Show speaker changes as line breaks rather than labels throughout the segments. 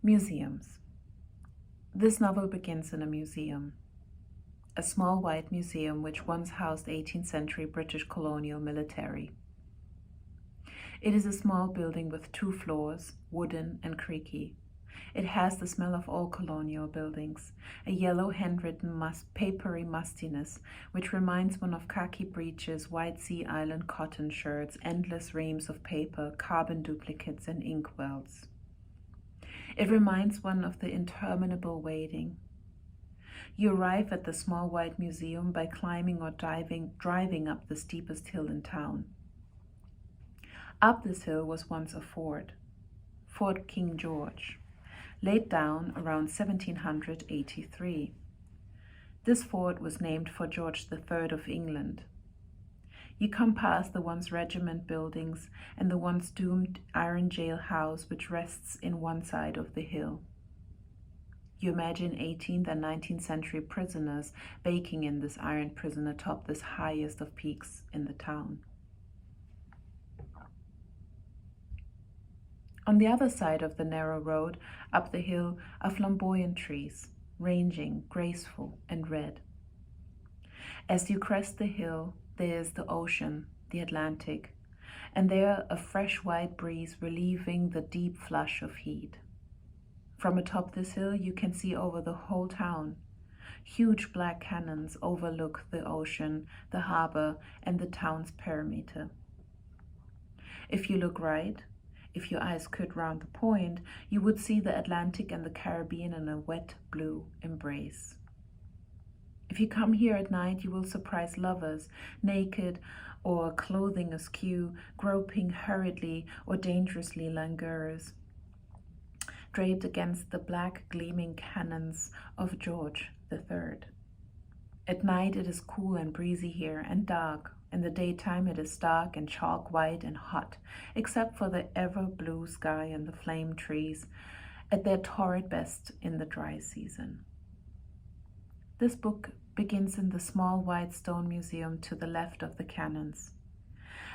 Museums. This novel begins in a museum, a small white museum which once housed 18th century British colonial military. It is a small building with 2 floors, wooden and creaky. It has the smell of all colonial buildings, a yellow handwritten papery mustiness which reminds one of khaki breeches, white Sea Island cotton shirts, endless reams of paper, carbon duplicates and inkwells. It reminds one of the interminable waiting. You arrive at the small white museum by climbing or driving up the steepest hill in town. Up this hill was once a fort, Fort King George, laid down around 1783. This fort was named for George III of England. You come past the once regiment buildings and the once doomed iron jail house which rests in one side of the hill. You imagine 18th and 19th century prisoners baking in this iron prison atop this highest of peaks in the town. On the other side of the narrow road, up the hill, are flamboyant trees, ranging, graceful, and red. As you crest the hill, there is the ocean, the Atlantic, and there a fresh white breeze relieving the deep flush of heat. From atop this hill, you can see over the whole town. Huge black cannons overlook the ocean, the harbor, and the town's perimeter. If you look right, if your eyes could round the point, you would see the Atlantic and the Caribbean in a wet blue embrace. If you come here at night, you will surprise lovers, naked or clothing askew, groping hurriedly or dangerously languorous, draped against the black gleaming cannons of George III. At night it is cool and breezy here and dark. In the daytime it is dark and chalk white and hot, except for the ever blue sky and the flame trees, at their torrid best in the dry season. This book begins in the small white stone museum to the left of the cannons.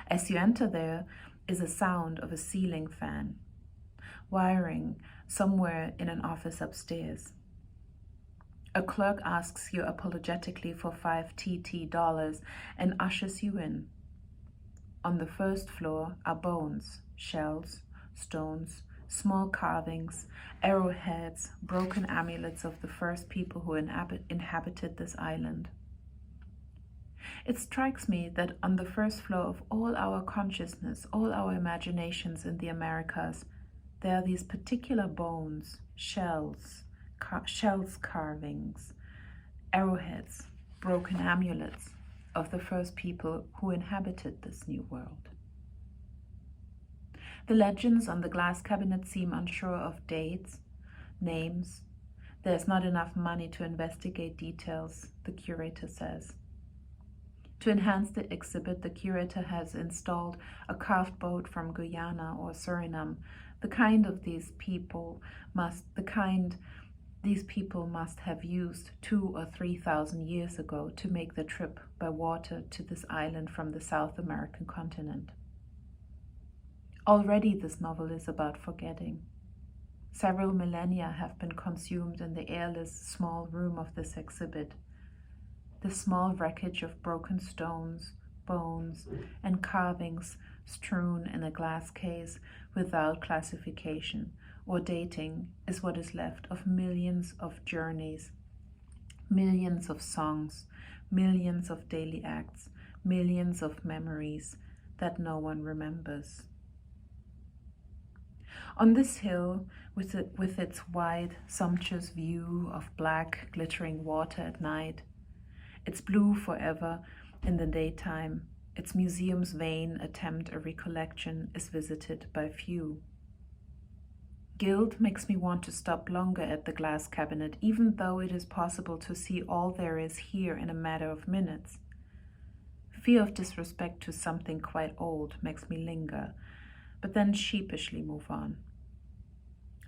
As you enter, there is a sound of a ceiling fan, wiring somewhere in an office upstairs. A clerk asks you apologetically for $5 TT and ushers you in. On the first floor are bones, shells, stones, small carvings, arrowheads, broken amulets of the first people who inhabited this island. It strikes me that on the first floor of all our consciousness, all our imaginations in the Americas, there are these particular bones, shells, carvings, arrowheads, broken amulets of the first people who inhabited this new world. The legends on the glass cabinet seem unsure of dates, names. There's not enough money to investigate details, the curator says. To enhance the exhibit, the curator has installed a carved boat from Guyana or Suriname, the kind these people must have used 2,000 or 3,000 years ago to make the trip by water to this island from the South American continent. Already this novel is about forgetting. Several millennia have been consumed in the airless small room of this exhibit. The small wreckage of broken stones, bones, and carvings strewn in a glass case without classification or dating is what is left of millions of journeys, millions of songs, millions of daily acts, millions of memories that no one remembers. On this hill, with its wide, sumptuous view of black, glittering water at night, its blue forever in the daytime, its museum's vain attempt at recollection is visited by few. Guilt makes me want to stop longer at the glass cabinet, even though it is possible to see all there is here in a matter of minutes. Fear of disrespect to something quite old makes me linger, but then sheepishly move on.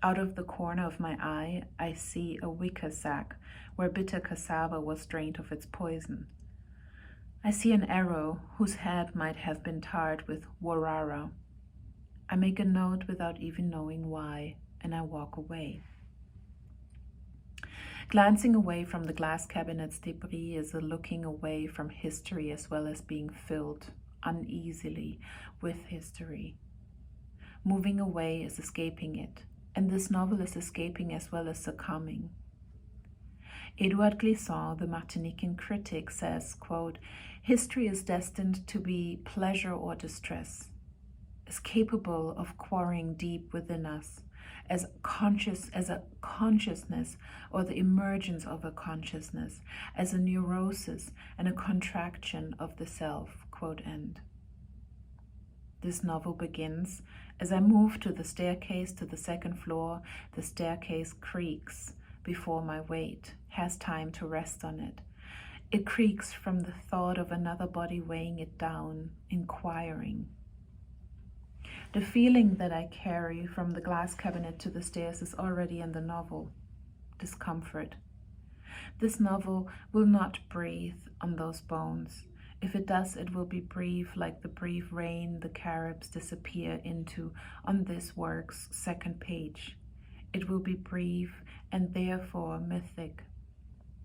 Out of the corner of my eye, I see a wicker sack where bitter cassava was drained of its poison. I see an arrow whose head might have been tarred with warara. I make a note without even knowing why, and I walk away. Glancing away from the glass cabinet's debris is a looking away from history as well as being filled uneasily with history. Moving away is escaping it, and this novel is escaping as well as succumbing. Edouard Glissant, the Martinican critic, says, quote, "History is destined to be pleasure or distress, is capable of quarrying deep within us, as a consciousness or the emergence of a consciousness, as a neurosis and a contraction of the self," quote end. This novel begins, "As I move to the staircase to the second floor, the staircase creaks before my weight has time to rest on it. It creaks from the thought of another body weighing it down, inquiring." The feeling that I carry from the glass cabinet to the stairs is already in the novel. Discomfort. This novel will not breathe on those bones. If it does, it will be brief, like the brief rain the Caribs disappear into on this work's second page. It will be brief and therefore mythic.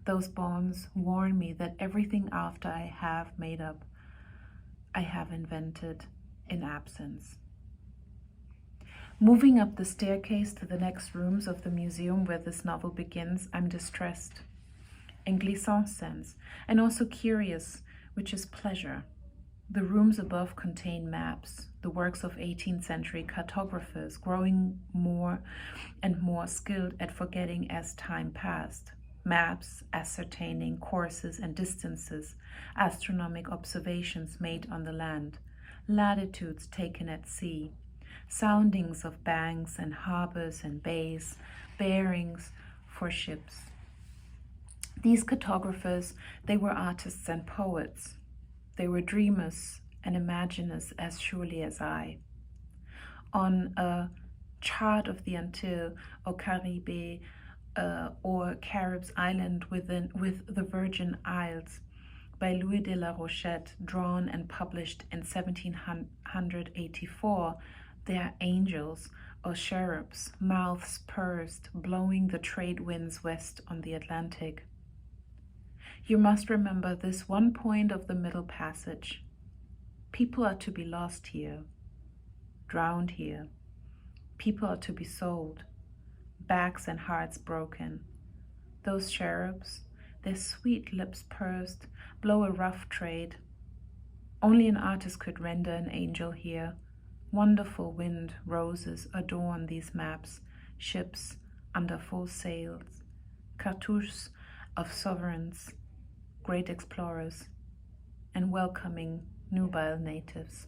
Those bones warn me that everything after I have made up, I have invented in absence. Moving up the staircase to the next rooms of the museum where this novel begins, I'm distressed, in Glissant's sense, and also curious, which is pleasure. The rooms above contain maps, the works of 18th century cartographers, growing more and more skilled at forgetting as time passed. Maps ascertaining courses and distances, astronomic observations made on the land, latitudes taken at sea, soundings of banks and harbors and bays, bearings for ships. These cartographers, they were artists and poets. They were dreamers and imaginers as surely as I. On a chart of the Antilles or Caribe or Caribs Island with the Virgin Isles by Louis de la Rochette, drawn and published in 1784, they are angels or cherubs, mouths pursed, blowing the trade winds west on the Atlantic. You must remember this one point of the Middle Passage. People are to be lost here, drowned here. People are to be sold, backs and hearts broken. Those cherubs, their sweet lips pursed, blow a rough trade. Only an artist could render an angel here. Wonderful wind roses adorn these maps, ships under full sails, cartouches of sovereigns, great explorers, and welcoming nubile natives.